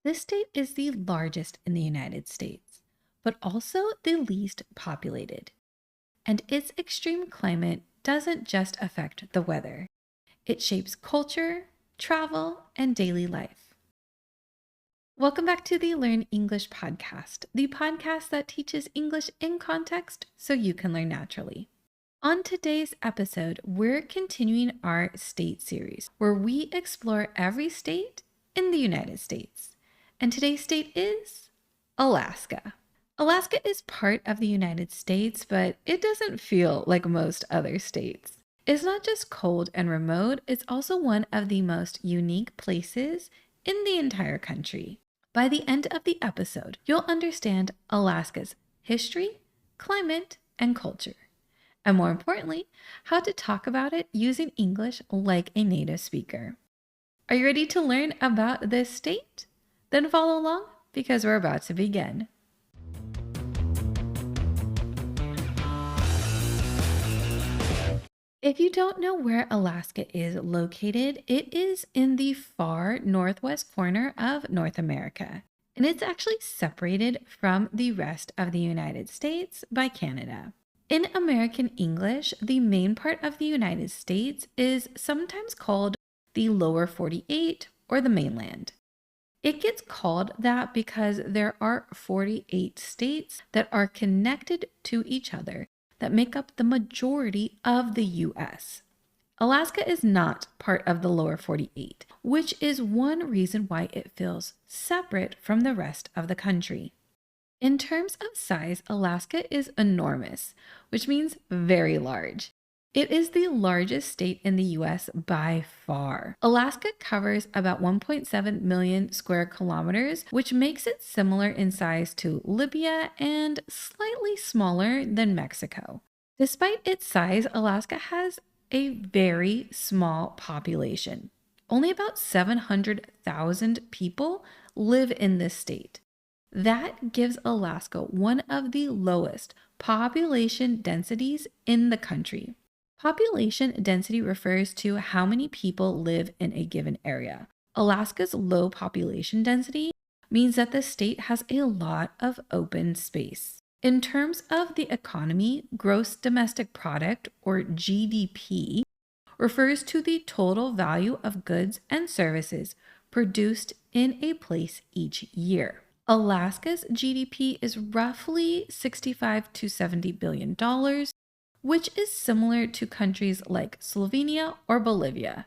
This state is the largest in the United States, but also the least populated. And its extreme climate doesn't just affect the weather, it shapes culture, travel, and daily life. Welcome back to the Learn English podcast, the podcast that teaches English in context so you can learn naturally. On today's episode, we're continuing our state series where we explore every state in the United States. And today's state is Alaska. Alaska is part of the United States, but it doesn't feel like most other states. It's not just cold and remote, it's also one of the most unique places in the entire country. By the end of the episode, you'll understand Alaska's history, climate, and culture. And more importantly, how to talk about it using English like a native speaker. Are you ready to learn about this state? Then follow along because we're about to begin. If you don't know where Alaska is located, it is in the far northwest corner of North America, and it's actually separated from the rest of the United States by Canada. In American English, the main part of the United States is sometimes called the Lower 48 or the mainland. It gets called that because there are 48 states that are connected to each other that make up the majority of the U.S. Alaska is not part of the Lower 48, which is one reason why it feels separate from the rest of the country. In terms of size, Alaska is enormous, which means very large. It is the largest state in the U.S. by far. Alaska covers about 1.7 million square kilometers, which makes it similar in size to Libya and slightly smaller than Mexico. Despite its size, Alaska has a very small population. Only about 700,000 people live in this state. That gives Alaska one of the lowest population densities in the country. Population density refers to how many people live in a given area. Alaska's low population density means that the state has a lot of open space. In terms of the economy, gross domestic product, or GDP, refers to the total value of goods and services produced in a place each year. Alaska's GDP is roughly $65 to $70 billion, which is similar to countries like Slovenia or Bolivia.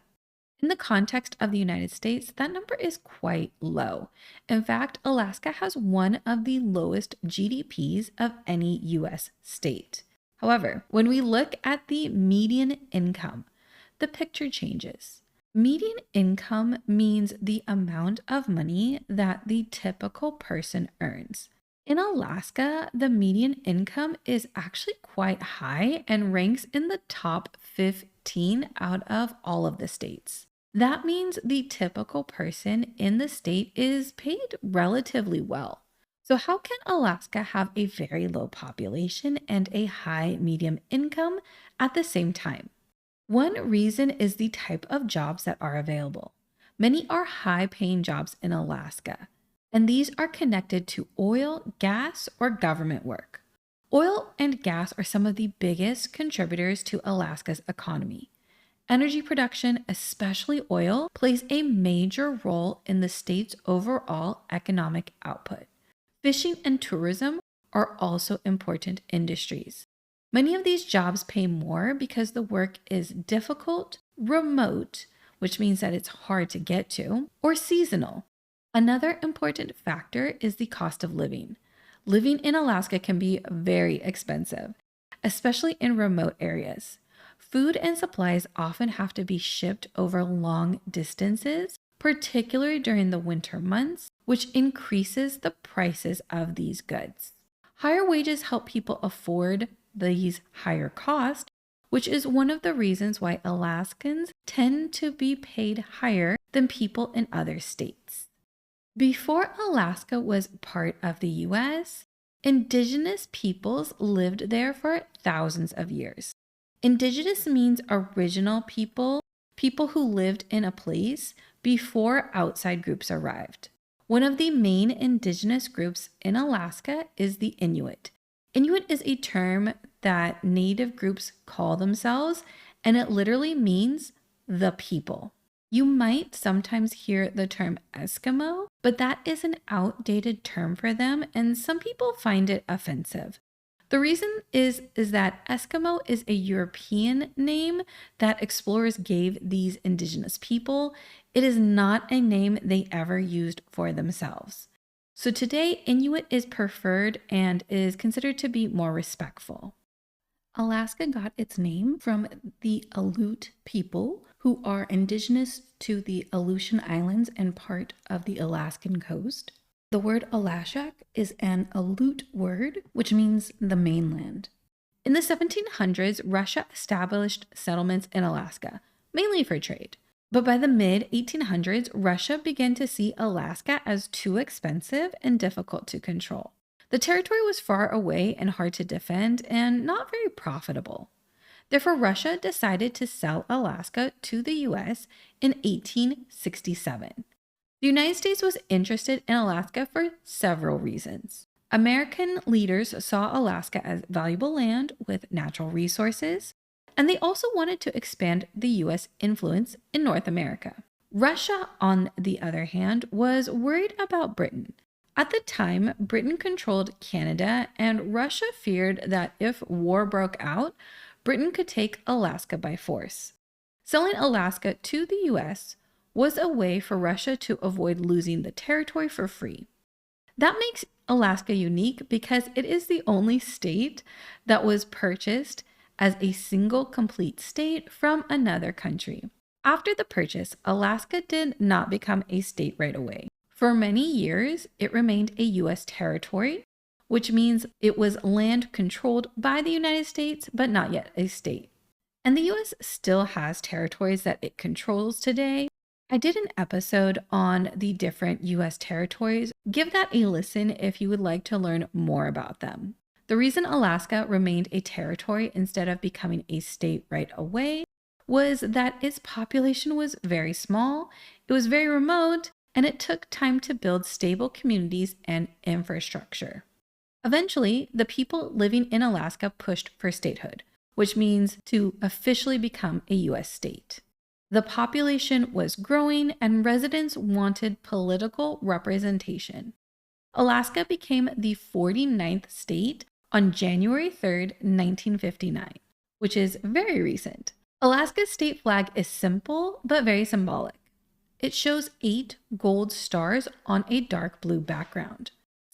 In the context of the United States, that number is quite low. In fact, Alaska has one of the lowest GDPs of any U.S. state. However, when we look at the median income, the picture changes. Median income means the amount of money that the typical person earns. In Alaska, the median income is actually quite high and ranks in the top 15 out of all of the states. That means the typical person in the state is paid relatively well. So how can Alaska have a very low population and a high median income at the same time? One reason is the type of jobs that are available. Many are high-paying jobs in Alaska, and these are connected to oil, gas, or government work. Oil and gas are some of the biggest contributors to Alaska's economy. Energy production, especially oil, plays a major role in the state's overall economic output. Fishing and tourism are also important industries. Many of these jobs pay more because the work is difficult, remote, which means that it's hard to get to, or seasonal. Another important factor is the cost of living. Living in Alaska can be very expensive, especially in remote areas. Food and supplies often have to be shipped over long distances, particularly during the winter months, which increases the prices of these goods. Higher wages help people afford these higher costs, which is one of the reasons why Alaskans tend to be paid higher than people in other states. Before Alaska was part of the U.S., Indigenous peoples lived there for thousands of years. Indigenous means original people, people who lived in a place before outside groups arrived. One of the main indigenous groups in Alaska is the Inuit. Inuit is a term that native groups call themselves, and it literally means the people. You might sometimes hear the term Eskimo, but that is an outdated term for them, and some people find it offensive. The reason is that Eskimo is a European name that explorers gave these indigenous people. It is not a name they ever used for themselves. So today, Inuit is preferred and is considered to be more respectful. Alaska got its name from the Aleut people, who are indigenous to the Aleutian Islands and part of the Alaskan coast. The word Alashak is an Aleut word, which means the mainland. In the 1700s, Russia established settlements in Alaska, mainly for trade. But by the mid-1800s, Russia began to see Alaska as too expensive and difficult to control. The territory was far away and hard to defend and not very profitable. Therefore, Russia decided to sell Alaska to the US in 1867. The United States was interested in Alaska for several reasons. American leaders saw Alaska as valuable land with natural resources, and they also wanted to expand the US influence in North America. Russia, on the other hand, was worried about Britain. At the time, Britain controlled Canada, and Russia feared that if war broke out, Britain could take Alaska by force. Selling Alaska to the US was a way for Russia to avoid losing the territory for free. That makes Alaska unique because it is the only state that was purchased as a single complete state from another country. After the purchase, Alaska did not become a state right away. For many years, it remained a US territory, which means it was land controlled by the United States, but not yet a state. And the US still has territories that it controls today. I did an episode on the different US territories. Give that a listen if you would like to learn more about them. The reason Alaska remained a territory instead of becoming a state right away was that its population was very small, it was very remote, and it took time to build stable communities and infrastructure. Eventually, the people living in Alaska pushed for statehood, which means to officially become a US state. The population was growing and residents wanted political representation. Alaska became the 49th state on January 3rd, 1959, which is very recent. Alaska's state flag is simple but very symbolic. It shows 8 gold stars on a dark blue background.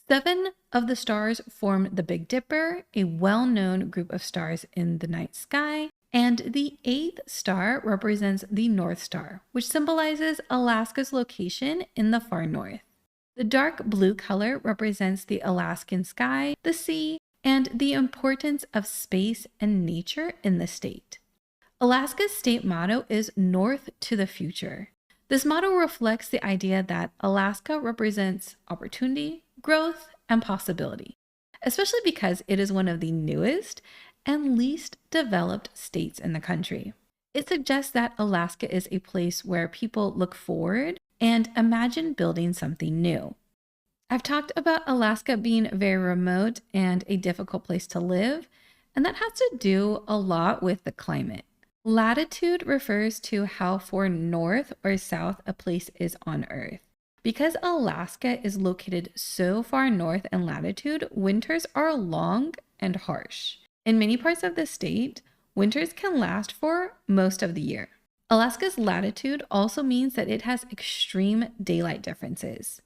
7 of the stars form the Big Dipper, a well-known group of stars in the night sky, and the 8th star represents the North Star, which symbolizes Alaska's location in the far north. The dark blue color represents the Alaskan sky, the sea, and the importance of space and nature in the state. Alaska's state motto is North to the Future. This motto reflects the idea that Alaska represents opportunity, growth, and possibility, especially because it is one of the newest and least developed states in the country. It suggests that Alaska is a place where people look forward and imagine building something new. I've talked about Alaska being very remote and a difficult place to live, and that has to do a lot with the climate. Latitude refers to how far north or south a place is on Earth. Because Alaska is located so far north in latitude, winters are long and harsh. In many parts of the state, winters can last for most of the year. Alaska's latitude also means that it has extreme daylight differences.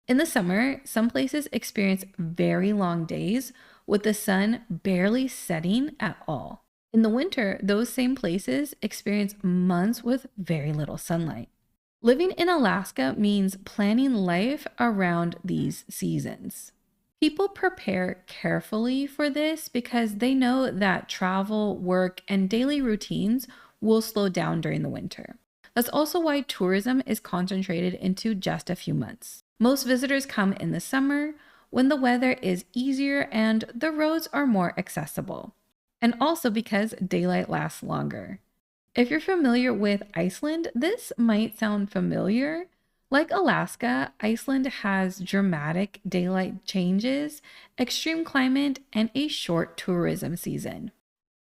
In the summer, some places experience very long days with the sun barely setting at all. In the winter, those same places experience months with very little sunlight. Living in Alaska means planning life around these seasons. People prepare carefully for this because they know that travel, work, and daily routines will slow down during the winter. That's also why tourism is concentrated into just a few months. Most visitors come in the summer when the weather is easier and the roads are more accessible. And also because daylight lasts longer. If you're familiar with Iceland, this might sound familiar. Like Alaska, Iceland has dramatic daylight changes, extreme climate, and a short tourism season.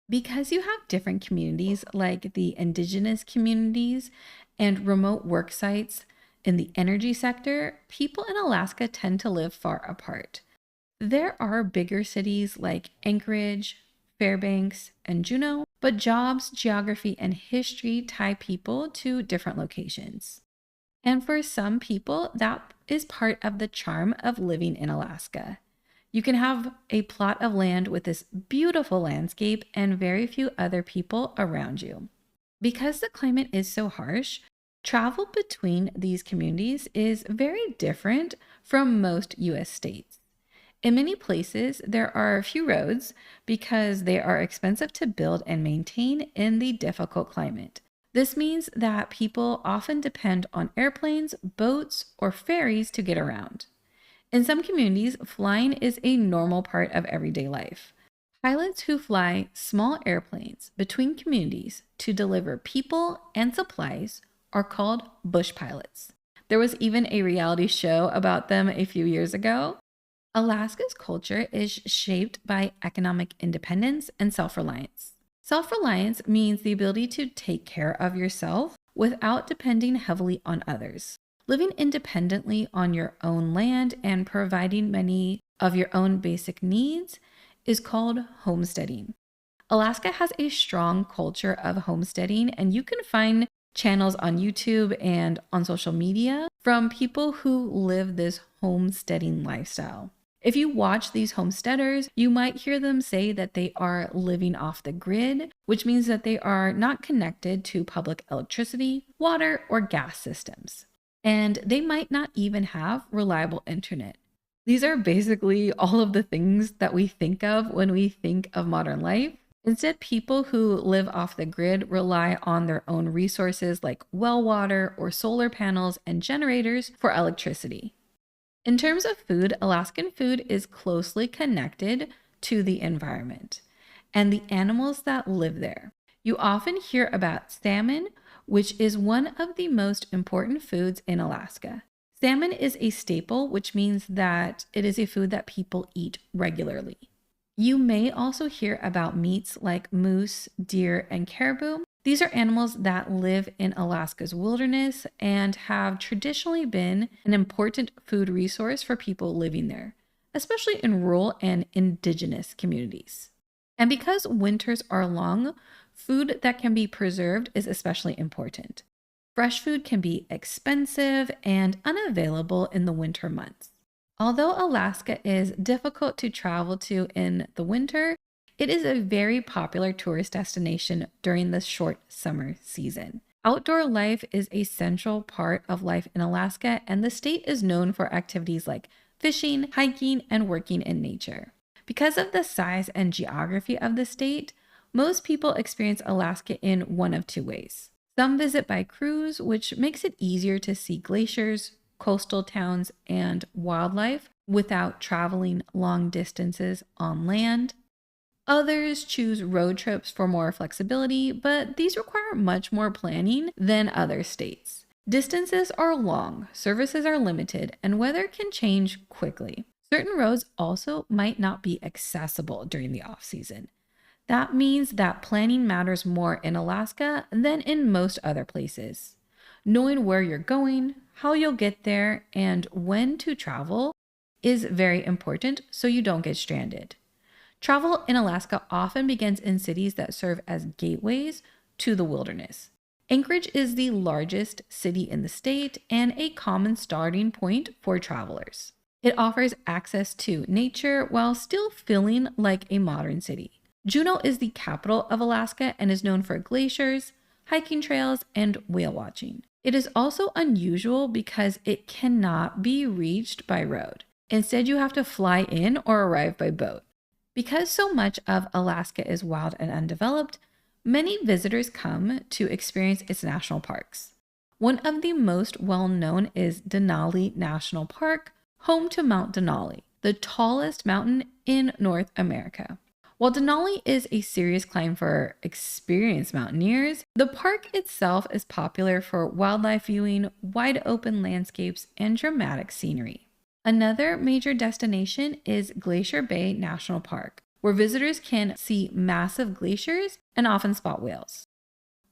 Because you have different communities like the indigenous communities and remote work sites in the energy sector, people in Alaska tend to live far apart. There are bigger cities like Anchorage, Fairbanks, and Juneau, but jobs, geography, and history tie people to different locations. And for some people, that is part of the charm of living in Alaska. You can have a plot of land with this beautiful landscape and very few other people around you. Because the climate is so harsh, travel between these communities is very different from most US states. In many places, there are few roads because they are expensive to build and maintain in the difficult climate. This means that people often depend on airplanes, boats, or ferries to get around. In some communities, flying is a normal part of everyday life. Pilots who fly small airplanes between communities to deliver people and supplies are called bush pilots. There was even a reality show about them a few years ago. Alaska's culture is shaped by economic independence and self reliance. Self reliance means the ability to take care of yourself without depending heavily on others. Living independently on your own land and providing many of your own basic needs is called homesteading. Alaska has a strong culture of homesteading, and you can find channels on YouTube and on social media from people who live this homesteading lifestyle. If you watch these homesteaders, you might hear them say that they are living off the grid, which means that they are not connected to public electricity, water, or gas systems. And they might not even have reliable internet. These are basically all of the things that we think of when we think of modern life. Instead, people who live off the grid rely on their own resources like well water or solar panels and generators for electricity. In terms of food, Alaskan food is closely connected to the environment and the animals that live there. You often hear about salmon, which is one of the most important foods in Alaska. Salmon is a staple, which means that it is a food that people eat regularly. You may also hear about meats like moose, deer, and caribou. These are animals that live in Alaska's wilderness and have traditionally been an important food resource for people living there, especially in rural and indigenous communities. And because winters are long, food that can be preserved is especially important. Fresh food can be expensive and unavailable in the winter months. Although Alaska is difficult to travel to in the winter, it is a very popular tourist destination during the short summer season. Outdoor life is a central part of life in Alaska, and the state is known for activities like fishing, hiking, and working in nature. Because of the size and geography of the state, most people experience Alaska in one of two ways. Some visit by cruise, which makes it easier to see glaciers, coastal towns, and wildlife without traveling long distances on land. Others choose road trips for more flexibility, but these require much more planning than other states. Distances are long, services are limited, and weather can change quickly. Certain roads also might not be accessible during the off-season. That means that planning matters more in Alaska than in most other places. Knowing where you're going, how you'll get there, and when to travel is very important so you don't get stranded. Travel in Alaska often begins in cities that serve as gateways to the wilderness. Anchorage is the largest city in the state and a common starting point for travelers. It offers access to nature while still feeling like a modern city. Juneau is the capital of Alaska and is known for glaciers, hiking trails, and whale watching. It is also unusual because it cannot be reached by road. Instead, you have to fly in or arrive by boat. Because so much of Alaska is wild and undeveloped, many visitors come to experience its national parks. One of the most well-known is Denali National Park, home to Mount Denali, the tallest mountain in North America. While Denali is a serious climb for experienced mountaineers, the park itself is popular for wildlife viewing, wide open landscapes, and dramatic scenery. Another major destination is Glacier Bay National Park, where visitors can see massive glaciers and often spot whales.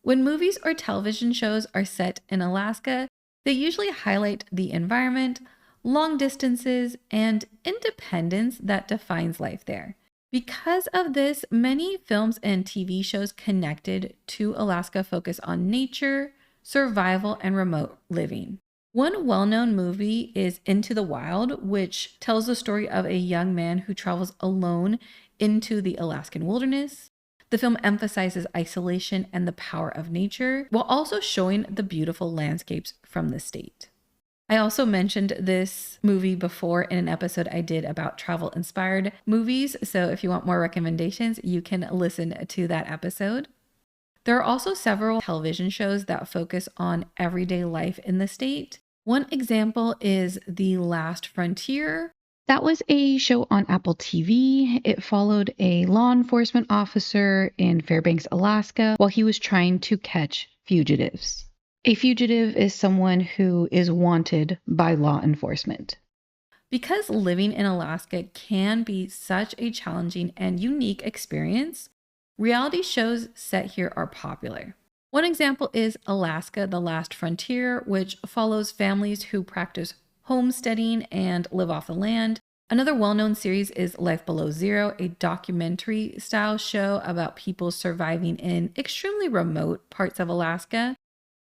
When movies or television shows are set in Alaska, they usually highlight the environment, long distances, and independence that defines life there. Because of this, many films and TV shows connected to Alaska focus on nature, survival, and remote living. One well-known movie is Into the Wild, which tells the story of a young man who travels alone into the Alaskan wilderness. The film emphasizes isolation and the power of nature, while also showing the beautiful landscapes from the state. I also mentioned this movie before in an episode I did about travel-inspired movies, so if you want more recommendations, you can listen to that episode. There are also several television shows that focus on everyday life in the state. One example is The Last Frontier. That was a show on Apple TV. It followed a law enforcement officer in Fairbanks, Alaska, while he was trying to catch fugitives. A fugitive is someone who is wanted by law enforcement. Because living in Alaska can be such a challenging and unique experience, reality shows set here are popular. One example is Alaska, The Last Frontier, which follows families who practice homesteading and live off the land. Another well-known series is Life Below Zero, a documentary-style show about people surviving in extremely remote parts of Alaska.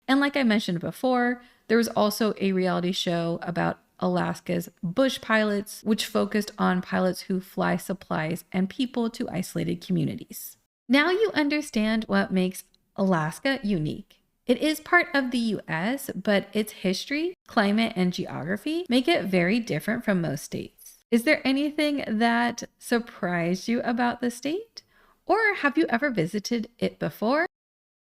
And like I mentioned before, there was also a reality show about Alaska's bush pilots, which focused on pilots who fly supplies and people to isolated communities. Now you understand what makes Alaska unique. It is part of the US, but its history, climate, and geography make it very different from most states. Is there anything that surprised you about the state? Or have you ever visited it before?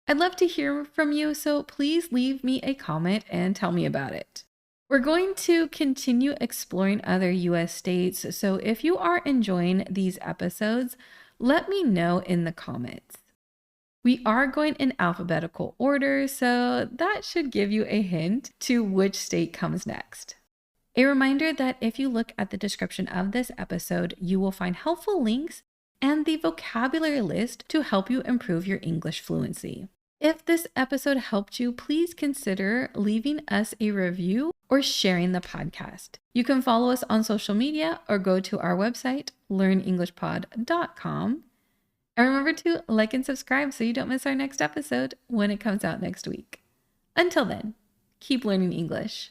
I'd love to hear from you, so please leave me a comment and tell me about it. We're going to continue exploring other US states, so if you are enjoying these episodes, let me know in the comments. We are going in alphabetical order, so that should give you a hint to which state comes next. A reminder that if you look at the description of this episode, you will find helpful links and the vocabulary list to help you improve your English fluency. If this episode helped you, please consider leaving us a review or sharing the podcast. You can follow us on social media or go to our website, learnenglishpod.com. And remember to like and subscribe so you don't miss our next episode when it comes out next week. Until then, keep learning English.